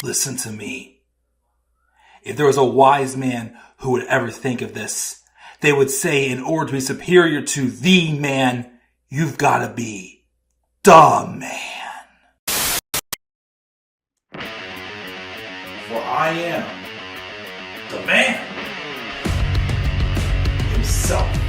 Listen to me. If there was a wise man who would ever think of this, they would say in order to be superior to the man, you've got to be the man. For I am the man himself.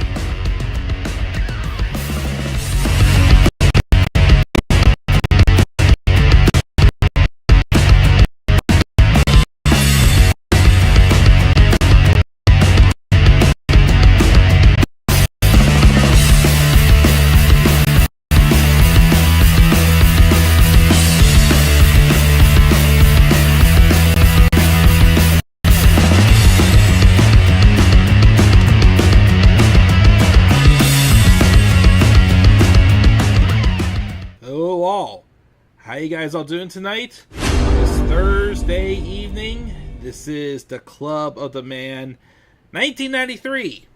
How you guys all doing tonight? It's Thursday evening. This is the Club of the Man 1993.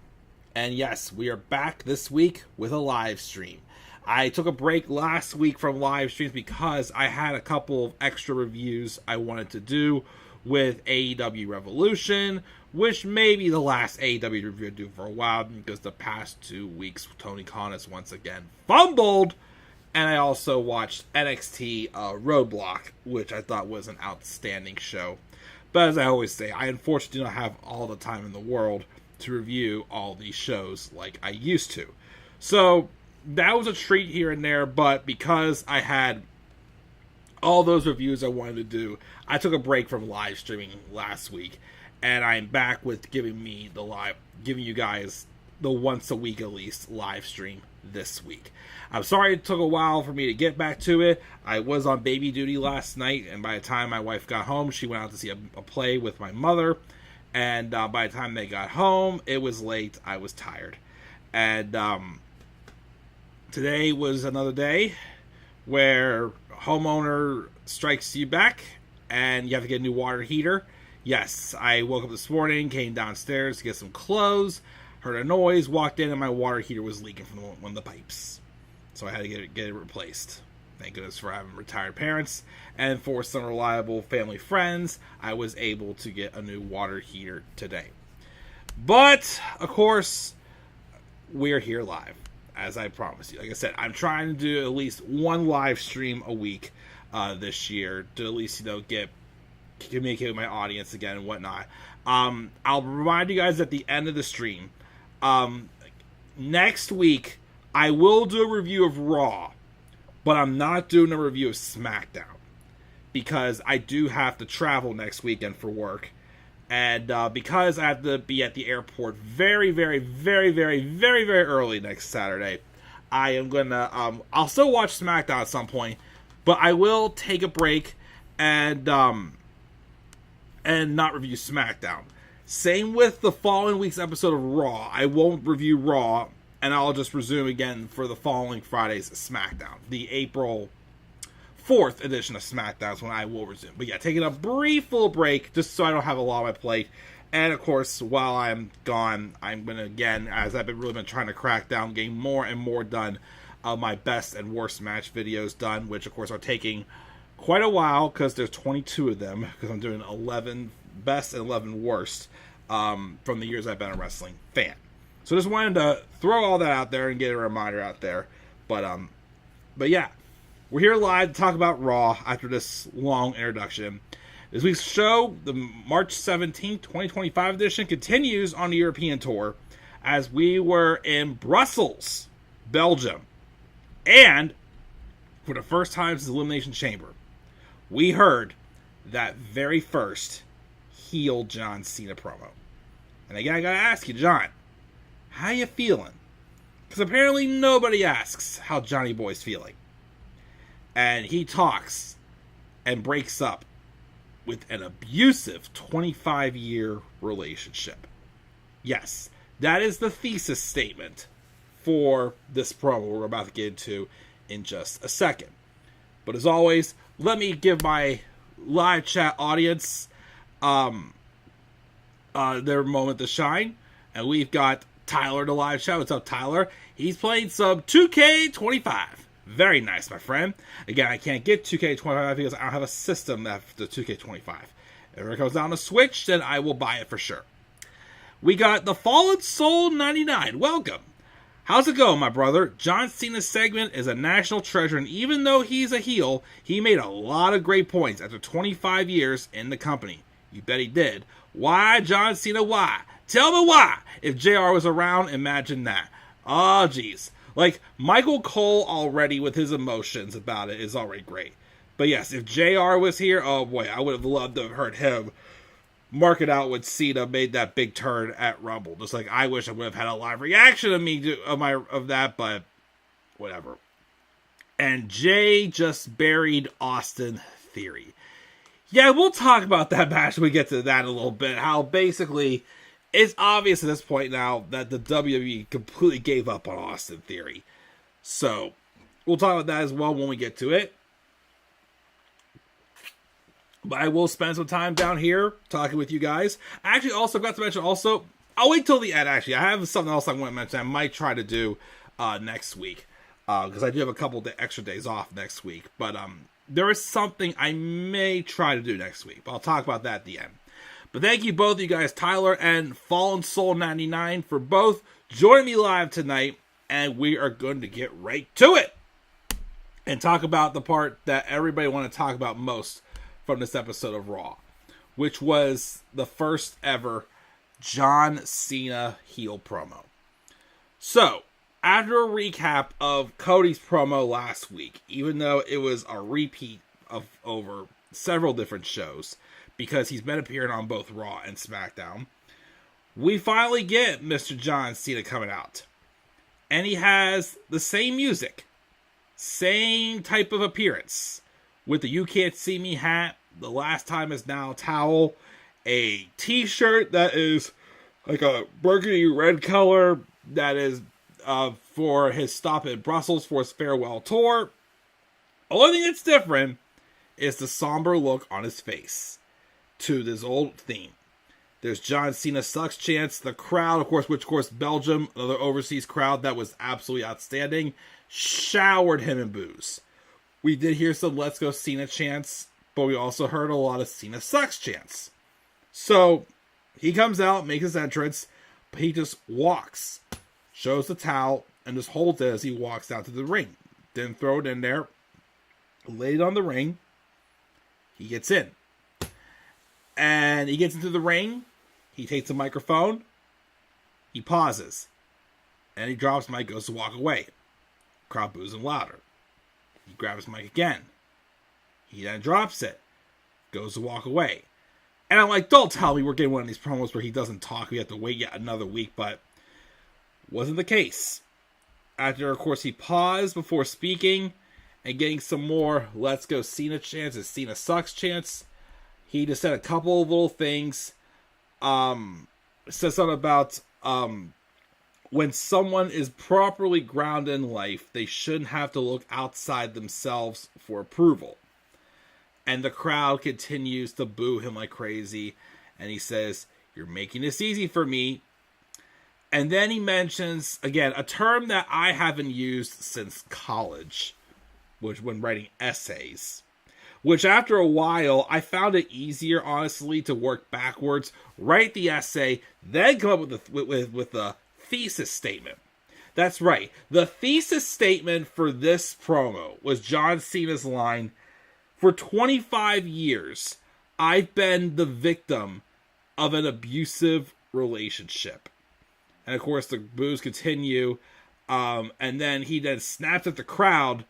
And yes, we are back this week with a live stream. I took a break last week from live streams because I had a couple of extra reviews I wanted to do with AEW Revolution, which may be the last AEW review I do for a while because the past 2 weeks Tony Khan has once again fumbled. And I also watched NXT Roadblock, which I thought was an outstanding show. But as I always say, I unfortunately do not have all the time in the world to review all these shows like I used to. So that was a treat here and there, but because I had all those reviews I wanted to do, I took a break from live streaming last week. And I'm back with giving you guys the once a week at least live stream this week. I'm sorry it took a while for me to get back to it. I was on baby duty last night, and by the time my wife got home, she went out to see a play with my mother, and by the time they got home, it was late. I was tired. And today was another day where homeowner strikes you back, and you have to get a new water heater. Yes, I woke up this morning, came downstairs to get some clothes, heard a noise, walked in, and my water heater was leaking from one of the pipes. So I had to get it replaced. Thank goodness for having retired parents. And for some reliable family friends, I was able to get a new water heater today. But, of course, we're here live, as I promised you. Like I said, I'm trying to do at least one live stream a week this year to at least, communicate with my audience again and whatnot. I'll remind you guys at the end of the stream. Next week, I will do a review of Raw, but I'm not doing a review of SmackDown because I do have to travel next weekend for work. And because I have to be at the airport very, very, very, very, very, very early next Saturday, I am going to... I'll still watch SmackDown at some point, but I will take a break and not review SmackDown. Same with the following week's episode of Raw. I won't review Raw, and I'll just resume again for the following Friday's SmackDown. The April 4th edition of SmackDown is when I will resume. But yeah, taking a brief little break, just so I don't have a lot on my plate. And of course, while I'm gone, I'm going to, again, as I've really been trying to crack down, getting more and more done of my best and worst match videos done, which of course are taking quite a while, because there's 22 of them, because I'm doing 11 best and 11 worst from the years I've been a wrestling fan. So just wanted to throw all that out there and get a reminder out there. But yeah, we're here live to talk about Raw after this long introduction. This week's show, the March 17th, 2025 edition, continues on the European tour as we were in Brussels, Belgium. And for the first time since Elimination Chamber, we heard that very first heel John Cena promo. And again, I gotta ask you, John, how you feeling? Because apparently nobody asks how Johnny Boy's feeling. And he talks and breaks up with an abusive 25-year relationship. Yes, that is the thesis statement for this promo we're about to get into in just a second. But as always, let me give my live chat audience their moment to shine. And we've got Tyler to live chat. What's up, Tyler? He's playing some 2K25. Very nice, my friend. Again, I can't get 2K25 because I don't have a system after 2K25. If it comes down to Switch, then I will buy it for sure. We got the Fallen Soul 99. Welcome. How's it going, my brother? John Cena's segment is a national treasure, and even though he's a heel, he made a lot of great points after 25 years in the company. You bet he did. Why, John Cena, why? Tell me why. If JR was around, imagine that. Oh, geez. Like, Michael Cole already with his emotions about it is already great. But yes, if JR was here, oh boy, I would have loved to have heard him mark it out when Cena made that big turn at Rumble. Just like I wish I would have had a live reaction of that, but whatever. And Jay just buried Austin Theory. Yeah, we'll talk about that match when we get to that in a little bit. How basically it's obvious at this point now that the WWE completely gave up on Austin Theory. So we'll talk about that as well when we get to it. But I will spend some time down here talking with you guys. I actually also got to mention I'll wait till the end actually. I have something else I want to mention I might try to do next week. Because I do have a couple of extra days off next week. But there is something I may try to do next week. But I'll talk about that at the end. But thank you both, you guys, Tyler and Fallen Soul 99, for both joining me live tonight. And we are going to get right to it. And talk about the part that everybody want to talk about most from this episode of Raw, which was the first ever John Cena heel promo. So, after a recap of Cody's promo last week, even though it was a repeat of over several different shows, because he's been appearing on both Raw and SmackDown, we finally get Mr. John Cena coming out. And he has the same music, same type of appearance, with the You Can't See Me hat, the Last Time Is Now towel, a t-shirt that is like a burgundy red color that is for his stop in Brussels for his farewell tour. Only thing that's different is the somber look on his face to this old theme. There's John Cena sucks chants. The crowd, of course, Belgium, another overseas crowd that was absolutely outstanding, showered him in boos. We did hear some Let's Go Cena chants, but we also heard a lot of Cena sucks chants. So, he comes out, makes his entrance, but he just walks, shows the towel, and just holds it as he walks out to the ring. Didn't throw it in there, laid it on the ring, he gets in. And he gets into the ring, he takes the microphone, he pauses, and he drops the mic, goes to walk away. Crowd boos him louder. He grabs his mic again. He then drops it. Goes to walk away. And I'm like, don't tell me we're getting one of these promos where he doesn't talk. We have to wait yet another week. But wasn't the case. After, of course, he paused before speaking and getting some more Let's Go Cena chants and Cena sucks chants. He just said a couple of little things. Said something about when someone is properly grounded in life, they shouldn't have to look outside themselves for approval. And the crowd continues to boo him like crazy. And he says, "You're making this easy for me." And then he mentions, again, a term that I haven't used since college, which when writing essays. Which after a while, I found it easier, honestly, to work backwards, write the essay, then come up with the thesis statement. That's right. The thesis statement for this promo was John Cena's line, "For 25 years, I've been the victim of an abusive relationship." And of course, the boos continue. And then he then snaps at the crowd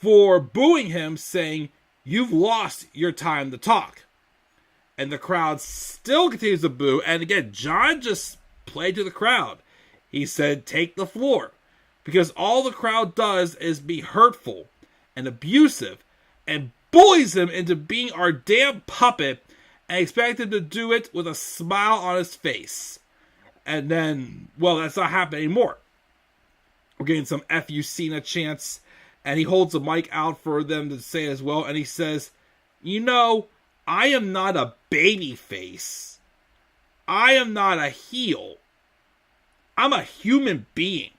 for booing him, saying, "You've lost your time to talk." And the crowd still continues to boo. And again, John just played to the crowd. He said, "Take the floor." Because all the crowd does is be hurtful and abusive and bullies him into being our damn puppet and expect him to do it with a smile on his face. And then, well, that's not happening anymore. We're getting some F.U. Cena chants. And he holds the mic out for them to say as well. And he says, "You know, I am not a baby face. I am not a heel. I'm a human being.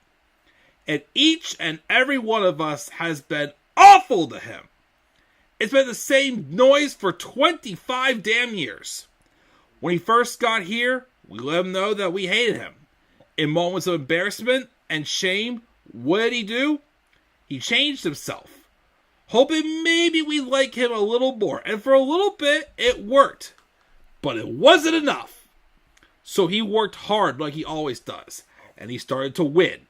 And each and every one of us has been awful to him. It's been the same noise for 25 damn years. When he first got here, we let him know that we hated him. In moments of embarrassment and shame, what did he do? He changed himself, hoping maybe we'd like him a little more. And for a little bit, it worked. But it wasn't enough. So he worked hard like he always does. And he started to win.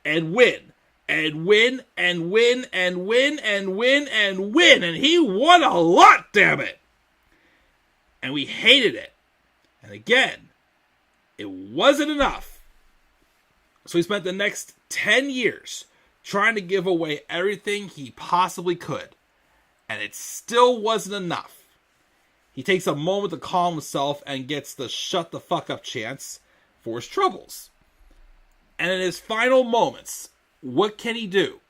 And win. And win. And win. And win. And win. And win. And he won a lot, damn it. And we hated it. And again, it wasn't enough. So he spent the next 10 years trying to give away everything he possibly could. And it still wasn't enough. He takes a moment to calm himself and gets the shut the fuck up chance for his troubles. And in his final moments, what can he do?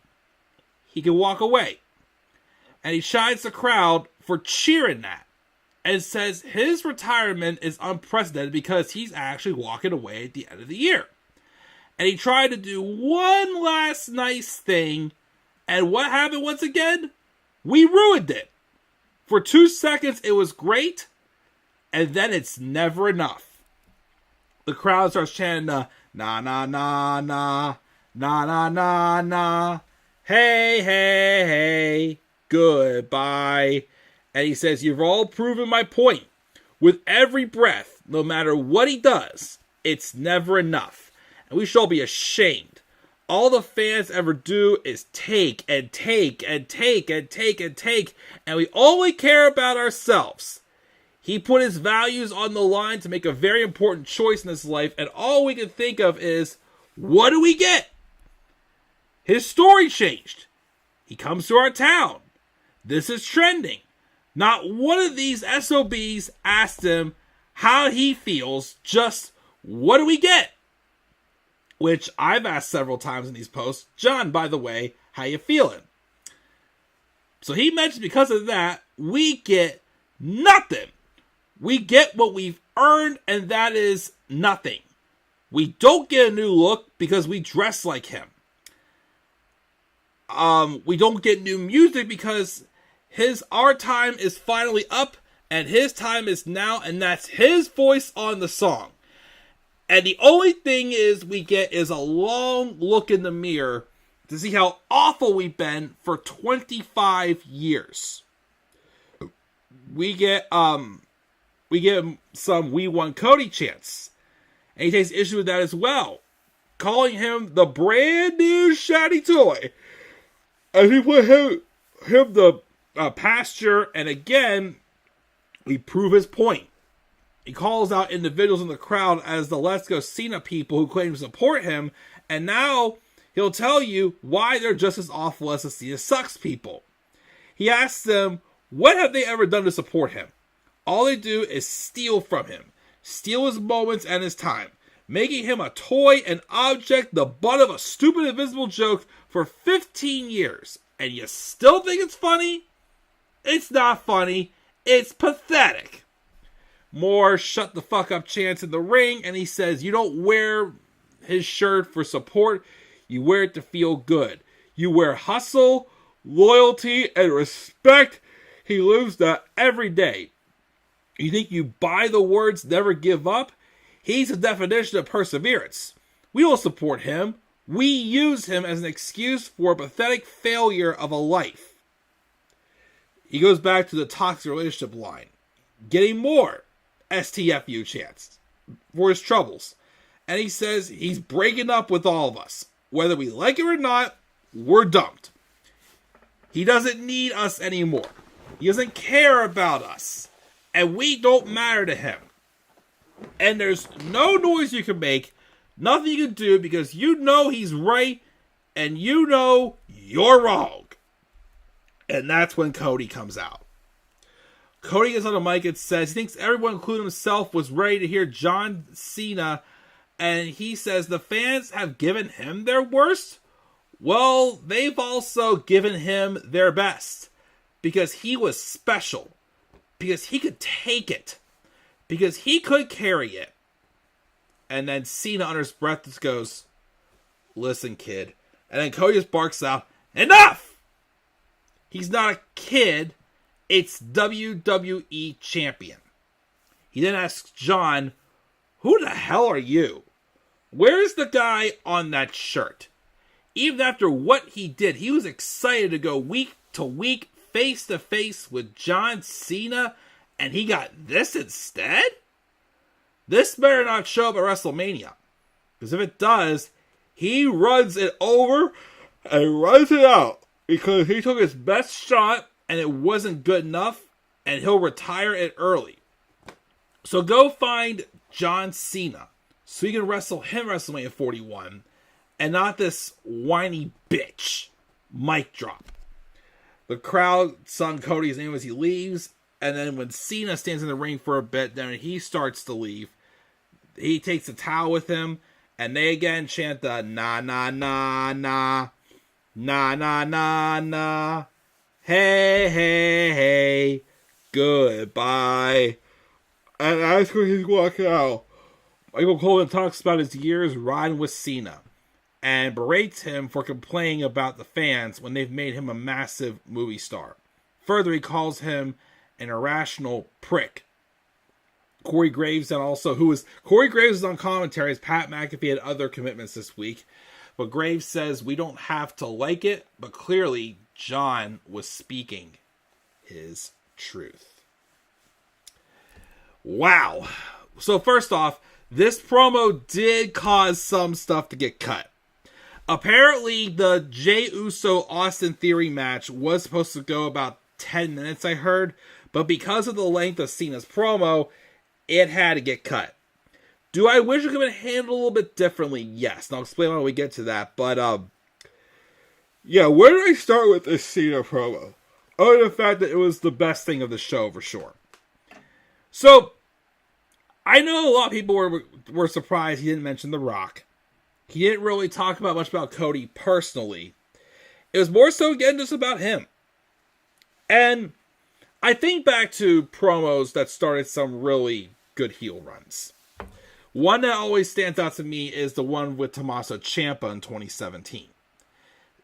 He can walk away. And he chides the crowd for cheering that. And says his retirement is unprecedented because he's actually walking away at the end of the year. And he tried to do one last nice thing. And what happened once again? We ruined it. For 2 seconds, it was great. And then it's never enough. The crowd starts chanting, na, na, na, na, na, na, na, na, hey, hey, hey, goodbye. And he says, you've all proven my point. With every breath, no matter what he does, it's never enough. And we shall be ashamed. All the fans ever do is take and take and take and take and take. And we only care about ourselves. He put his values on the line to make a very important choice in his life. And all we can think of is, what do we get? His story changed. He comes to our town. This is trending. Not one of these SOBs asked him how he feels, just what do we get? Which I've asked several times in these posts. John, by the way, how you feeling? So he mentioned because of that, we get nothing. We get what we've earned, and that is nothing. We don't get a new look because we dress like him. We don't get new music because our time is finally up, and his time is now, and that's his voice on the song. And the only thing we get is a long look in the mirror to see how awful we've been for 25 years. We get some "We Won Cody" chants, and he takes issue with that as well, calling him the brand new shiny toy. And he put him the pasture, and again, we prove his point. He calls out individuals in the crowd as the Let's Go Cena people who claim to support him, and now he'll tell you why they're just as awful as the Cena Sucks people. He asks them, what have they ever done to support him? All they do is steal from him, steal his moments and his time, making him a toy, an object, the butt of a stupid invisible joke for 15 years. And you still think it's funny? It's not funny. It's pathetic. More shut the fuck up chants in the ring, and he says you don't wear his shirt for support, you wear it to feel good. You wear hustle, loyalty, and respect. He lives that every day. You think you buy the words never give up? He's the definition of perseverance. We don't support him. We use him as an excuse for a pathetic failure of a life. He goes back to the toxic relationship line, getting more STFU chants for his troubles. And he says he's breaking up with all of us. Whether we like it or not, we're dumped. He doesn't need us anymore. He doesn't care about us. And we don't matter to him. And there's no noise you can make, nothing you can do, because you know he's right and you know you're wrong. And that's when Cody comes out. Cody gets on the mic and says he thinks everyone, including himself, was ready to hear John Cena. And he says the fans have given him their worst. Well, they've also given him their best. Because he was special. Because he could take it. Because he could carry it. And then Cena, under his breath, just goes, listen, kid, And then Cody just barks out, enough! He's not a kid. It's WWE champion. He then asks John, who the hell are you? Where's the guy on that shirt? Even after what he did, he was excited to go week to week, face to face with John Cena, and he got this instead? This better not show up at WrestleMania. Because if it does, he runs it over and runs it out. Because he took his best shot and it wasn't good enough, and he'll retire it early. So go find John Cena so you can wrestle him WrestleMania 41 and not this whiny bitch. Mic drop. The crowd sung Cody's name as he leaves, and then when Cena stands in the ring for a bit, then he starts to leave. He takes a towel with him, and they again chant the na na na na, na na na na, hey hey hey, goodbye. And as he's walking out, Michael Cole talks about his years riding with Cena and berates him for complaining about the fans when they've made him a massive movie star. Further, he calls him an irrational prick. Corey Graves Corey Graves is on commentary as Pat McAfee had other commitments this week. But Graves says we don't have to like it, but clearly John was speaking his truth. Wow. So first off, this promo did cause some stuff to get cut. Apparently, the Jey Uso Austin Theory match was supposed to go about 10 minutes, I heard. But because of the length of Cena's promo, it had to get cut. Do I wish it could have been handled a little bit differently? Yes. And I'll explain when we get to that. But, yeah, where do I start with this Cena promo? Other than the fact that it was the best thing of the show, for sure. So, I know a lot of people were surprised he didn't mention The Rock. He didn't really talk much about Cody personally. It was more so, again, just about him. And I think back to promos that started some really good heel runs. One that always stands out to me is the one with Tommaso Ciampa in 2017.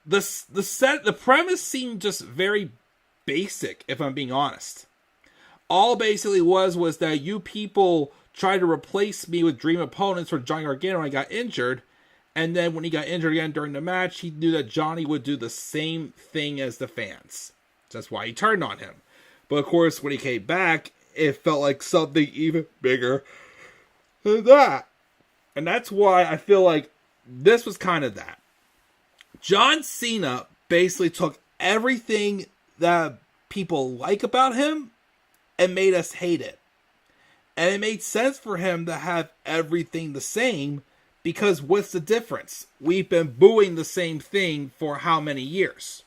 The premise seemed just very basic, if I'm being honest. All basically was that you people tried to replace me with dream opponents for Johnny Gargano when I got injured. And then when he got injured again during the match, he knew that Johnny would do the same thing as the fans. So that's why he turned on him. But of course, when he came back, it felt like something even bigger than that. And that's why I feel like this was kind of that. John Cena basically took everything that people like about him and made us hate it. And it made sense for him to have everything the same, because what's the difference? We've been booing the same thing for how many years?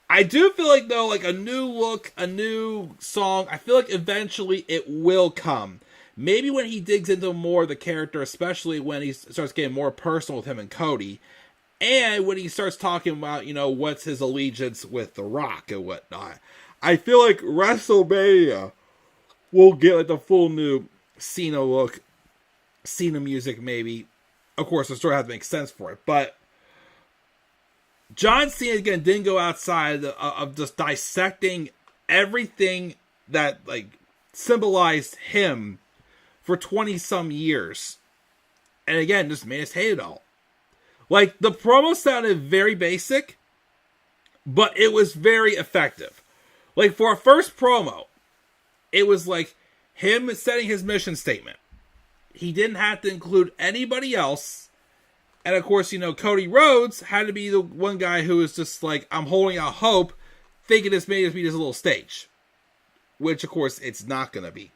I do feel like, though, like a new look, a new song, I feel like eventually it will come. Maybe when he digs into more of the character, especially when he starts getting more personal with him and Cody, and when he starts talking about, what's his allegiance with The Rock and whatnot. I feel like WrestleMania will get like the full new Cena look, Cena music maybe. Of course, the story has to make sense for it, but John Cena again didn't go outside of just dissecting everything that like symbolized him for 20 some years, and again just made us hate it all. Like, the promo sounded very basic, but it was very effective. Like, for a first promo, it was like him setting his mission statement. He didn't have to include anybody else. And of course, Cody Rhodes had to be the one guy who was just like, I'm holding out hope, thinking this may just be just a little stage. Which, of course, it's not going to be.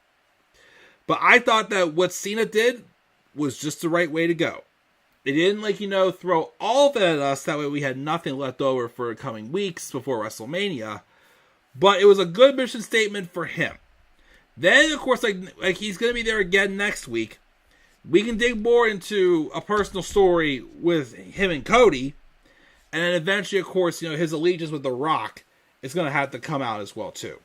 But I thought that what Cena did was just the right way to go. They didn't, throw all of it at us. That way we had nothing left over for the coming weeks before WrestleMania. But it was a good mission statement for him. Then, of course, like he's going to be there again next week. We can dig more into a personal story with him and Cody. And then eventually, of course, his allegiance with The Rock is going to have to come out as well, too.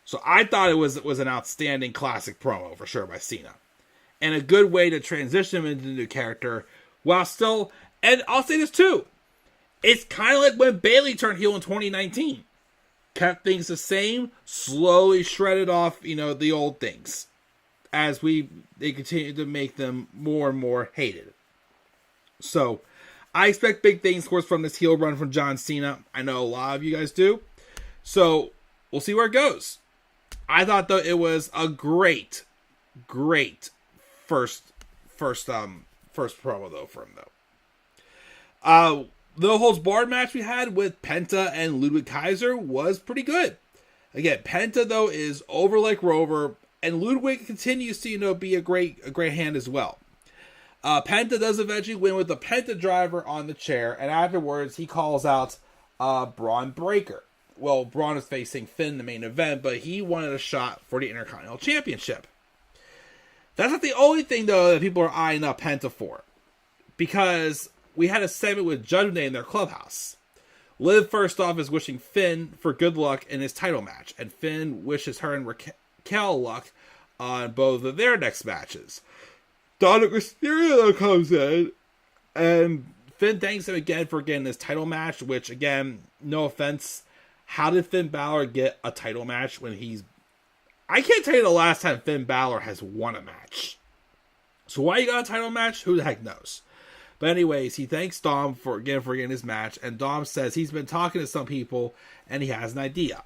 So I thought it was an outstanding classic promo, for sure, by Cena. And a good way to transition him into the new character, while still, and I'll say this too, It's kind of like when Bayley turned heel in 2019. Kept things the same, slowly shredded off, the old things. As they continue to make them more and more hated. So, I expect big things, of course, from this heel run from John Cena. I know a lot of you guys do. So, we'll see where it goes. I thought, though, it was a great first promo, though, for him, though. The no holds barred match we had with Penta and Ludwig Kaiser was pretty good. Again, Penta, though, is over like Rover, and Ludwig continues to, be a great hand as well. Penta does eventually win with the Penta driver on the chair, and afterwards he calls out Bron Breakker. Well, Bron is facing Finn in the main event, but he wanted a shot for the Intercontinental Championship. That's not the only thing, though, that people are eyeing up Penta for. Because we had a segment with Judgment Day in their clubhouse. Liv, first off, is wishing Finn for good luck in his title match, and Finn wishes her and Raquel luck on both of their next matches. Dominic Mysterio comes in, and Finn thanks him again for getting this title match, which, again, no offense, how did Finn Balor get a title match when he's... I can't tell you the last time Finn Balor has won a match. So why you got a title match? Who the heck knows? But anyways, he thanks Dom for getting his match, and Dom says he's been talking to some people, and he has an idea.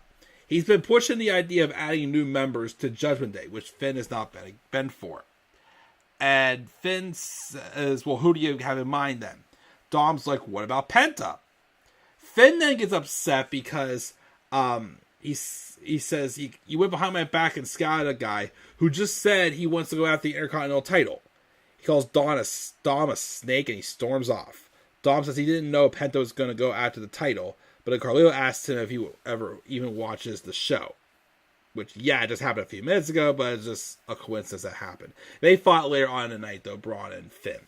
He's been pushing the idea of adding new members to Judgment Day, which Finn has not been for. And Finn says, well, who do you have in mind then? Dom's like, what about Penta? Finn then gets upset because he says, you went behind my back and scouted a guy who just said he wants to go after the Intercontinental title. He calls Dom a snake and he storms off. Dom says he didn't know Penta was going to go after the title, but Carlito asks him if he ever even watches the show. Which, yeah, it just happened a few minutes ago, but it's just a coincidence that happened. They fought later on in the night, though, Bron and Finn.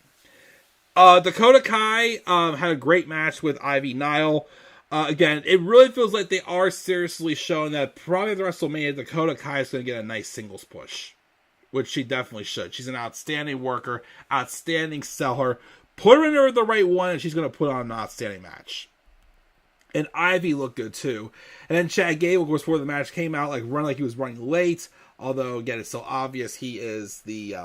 Dakota Kai had a great match with Ivy Nile. Again, it really feels like they are seriously showing that probably at the WrestleMania, Dakota Kai is going to get a nice singles push. Which she definitely should. She's an outstanding worker, outstanding seller. Put her in there the right one, and she's going to put on an outstanding match. And Ivy looked good, too. And then Chad Gable, of course, before the match came out, running like he was running late. Although, again, it's so obvious he is the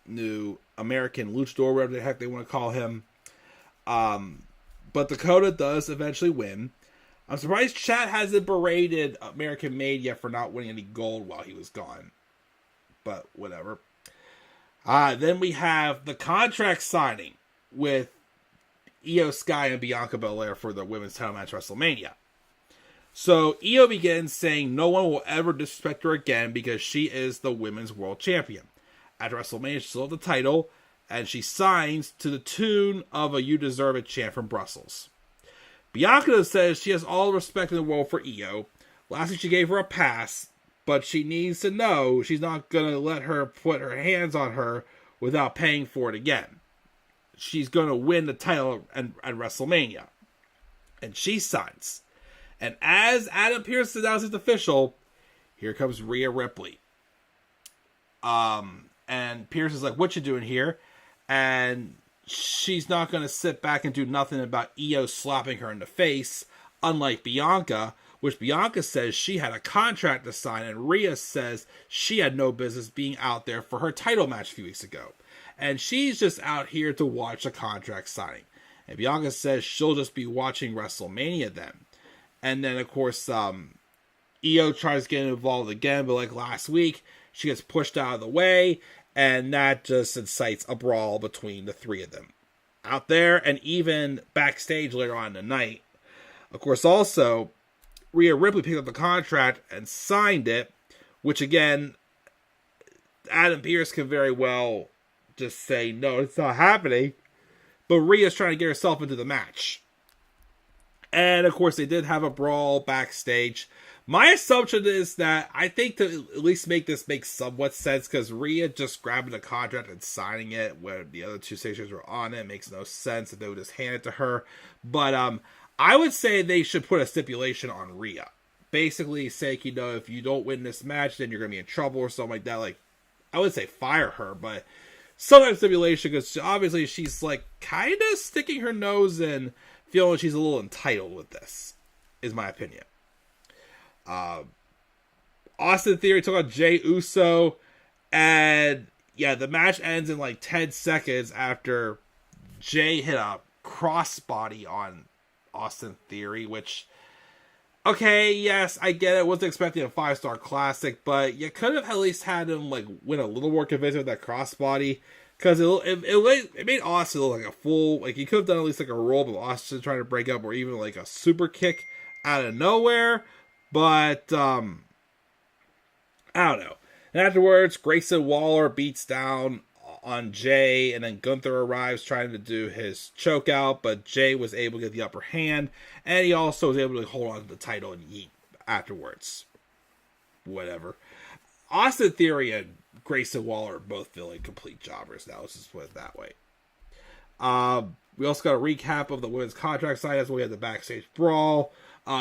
new American luchador, whatever the heck they want to call him. But Dakota does eventually win. I'm surprised Chad hasn't berated American Made yet for not winning any gold while he was gone. But whatever. Then we have the contract signing with Io Sky and Bianca Belair for the women's title match WrestleMania. So Io begins saying no one will ever disrespect her again because she is the women's world champion. At WrestleMania, she sold the title, and she signs to the tune of a "You Deserve It" chant from Brussels. Bianca says she has all the respect in the world for Io. Last week she gave her a pass, but she needs to know she's not going to let her put her hands on her without paying for it again. She's going to win the title at WrestleMania. And she signs. And as Adam Pearce announces it's official, here comes Rhea Ripley. And Pearce is like, what you doing here? And she's not going to sit back and do nothing about Io slapping her in the face, unlike Bianca, which Bianca says she had a contract to sign, and Rhea says she had no business being out there for her title match a few weeks ago. And she's just out here to watch a contract signing. And Bianca says she'll just be watching WrestleMania then. And then, of course, Io tries getting involved again, but like last week, she gets pushed out of the way, and that just incites a brawl between the three of them. Out there, and even backstage later on in the night. Of course, also, Rhea Ripley picked up the contract and signed it, which again, Adam Pearce can very well just say, no, it's not happening. But Rhea's trying to get herself into the match. And of course, they did have a brawl backstage. My assumption is that I think to at least make this make somewhat sense, because Rhea just grabbing the contract and signing it where the other two signatures were on it makes no sense if they would just hand it to her. But I would say they should put a stipulation on Rhea. Basically say, if you don't win this match, then you're going to be in trouble or something like that. Like, I would say fire her, but some type of stipulation, because obviously she's like kind of sticking her nose in feeling she's a little entitled with this, is my opinion. Austin Theory took on Jey Uso, and yeah, the match ends in like 10 seconds after Jey hit a crossbody on Austin Theory, which, okay, yes, I get it. Wasn't expecting a 5-star classic, but you could have at least had him like win a little more convincing with that crossbody, because it made Austin look like a full, like he could have done at least like a roll of Austin trying to break up, or even like a super kick out of nowhere. But I don't know. And afterwards, Grayson Waller beats down on Jey, and then Gunther arrives trying to do his choke out, but Jey was able to get the upper hand, and he also was able to hold on to the title and yeet afterwards. Whatever. Austin Theory and Grayson Waller are both feeling complete jobbers now. Let's just put it that way. We also got a recap of the women's contract sign as we had the backstage brawl.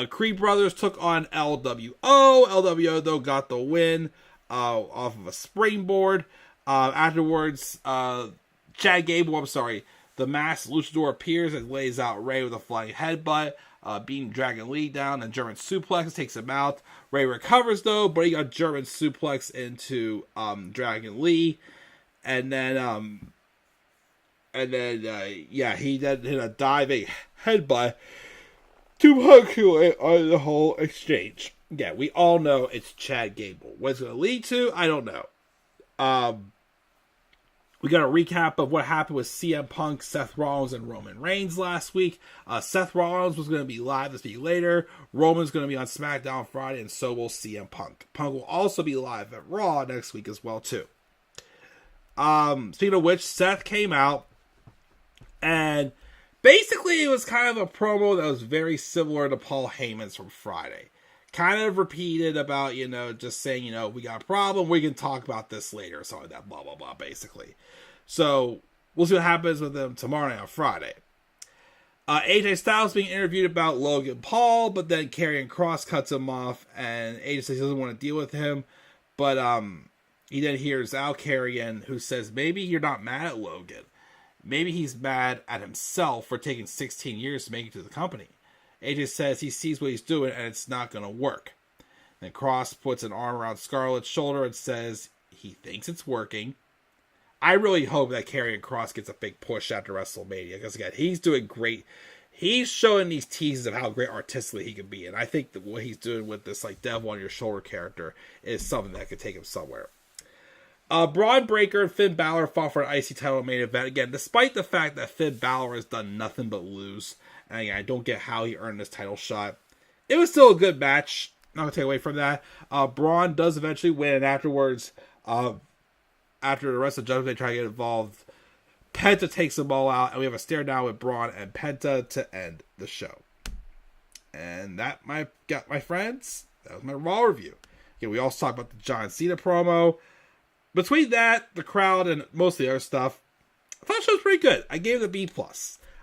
Creed Brothers took on LWO. LWO, though, got the win off of a springboard. Afterwards, Gable, the masked luchador appears and lays out Ray with a flying headbutt, beating Dragon Lee down, and German suplex takes him out. Ray recovers though, but he got German suplex into Dragon Lee, and then he then hit a diving headbutt to punctuate on the whole exchange. Yeah, we all know it's Chad Gable. What it's going to lead to, I don't know. We got a recap of what happened with CM Punk, Seth Rollins, and Roman Reigns last week. Seth Rollins was going to be live this week later. Roman's going to be on SmackDown Friday, and so will CM Punk. Punk will also be live at Raw next week as well, too. Speaking of which, Seth came out, and basically it was kind of a promo that was very similar to Paul Heyman's from Friday. Kind of repeated about, just saying, we got a problem, we can talk about this later, or something like that, blah, blah, blah, basically. So, we'll see what happens with them tomorrow night on Friday. AJ Styles being interviewed about Logan Paul, but then Karrion Kross cuts him off, and AJ says he doesn't want to deal with him, but he then hears Al Karrion, who says maybe you're not mad at Logan. Maybe he's mad at himself for taking 16 years to make it to the company. AJ says he sees what he's doing and it's not going to work. Then Kross puts an arm around Scarlett's shoulder and says he thinks it's working. I really hope that Karrion Kross gets a big push after WrestleMania, because again, he's doing great. He's showing these teases of how great artistically he can be, and I think that what he's doing with this like devil on your shoulder character is something that could take him somewhere. Braun Breaker and Finn Balor fought for an IC title main event. Again, despite the fact that Finn Balor has done nothing but lose, and again, I don't get how he earned this title shot. It was still a good match. Not going to take away from that. Braun does eventually win, and afterwards, after the rest of the Judgment Day try to get involved, Penta takes them all out, and we have a stare down with Braun and Penta to end the show. And that, my friends, that was my Raw review. Again, we also talked about the John Cena promo. Between that, the crowd, and most of the other stuff, I thought the show was pretty good. I gave it a B+.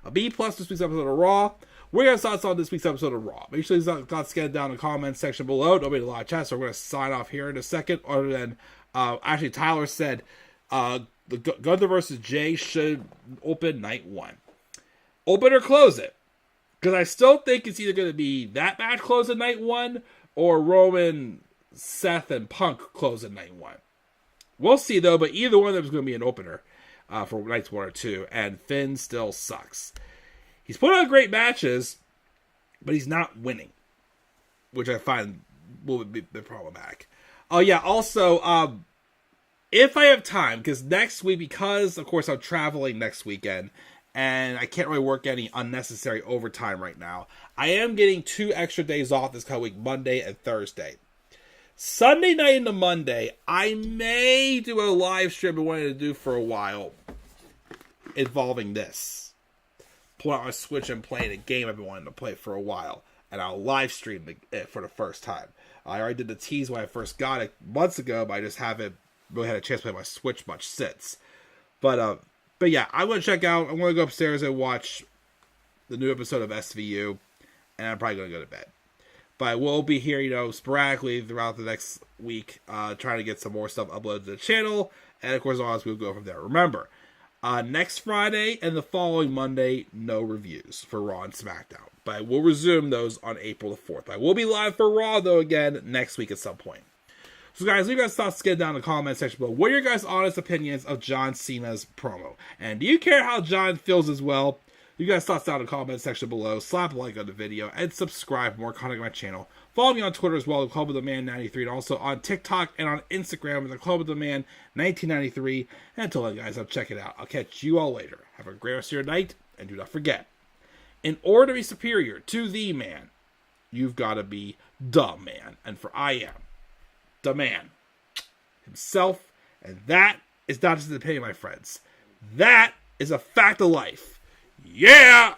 A B+ this week's episode of Raw. We're going to thoughts on this week's episode of Raw. Make sure these thoughts get down in the comments section below. Don't be a lot of chat, so we're going to sign off here in a second. Other than, actually, Tyler said the Gunther versus Jey should open night 1. Open or close it. Because I still think it's either going to be that match closing night 1, or Roman, Seth, and Punk closing night 1. We'll see, though, but either one of them is going to be an opener for nights 1 or 2, and Finn still sucks. He's put on great matches, but he's not winning, which I find will be problematic. Oh, yeah, also, if I have time, because next week, because, of course, I'm traveling next weekend, and I can't really work any unnecessary overtime right now, I am getting 2 extra days off this coming week, Monday and Thursday. Sunday night into Monday, I may do a live stream I wanted to do for a while involving this. Pull out my Switch and play a game I've been wanting to play for a while, and I'll live stream it for the first time. I already did the tease when I first got it months ago, but I just haven't really had a chance to play my Switch much since. But yeah, I'm going to check out, I'm going to go upstairs and watch the new episode of SVU, and I'm probably going to go to bed. But we'll be here, sporadically throughout the next week, trying to get some more stuff uploaded to the channel. And, of course, as we'll go from there. Remember, Next Friday and the following Monday, no reviews for Raw and SmackDown. But I will resume those on April the 4th. I will be live for Raw, though, again, next week at some point. So, guys, leave your guys' thoughts get down in the comment section below. What are your guys' honest opinions of John Cena's promo? And do you care how John feels as well? You guys' thoughts down in the comment section below. Slap a like on the video and subscribe for more content on my channel. Follow me on Twitter as well, the Club of the Man 93, and also on TikTok and on Instagram with the Club of the Man 1993. And until then, guys, I'll check it out. I'll catch you all later. Have a great rest of your night, and do not forget, in order to be superior to the man, you've got to be the man. And for I am the man himself, and that is not just an opinion, my friends. That is a fact of life. Yeah!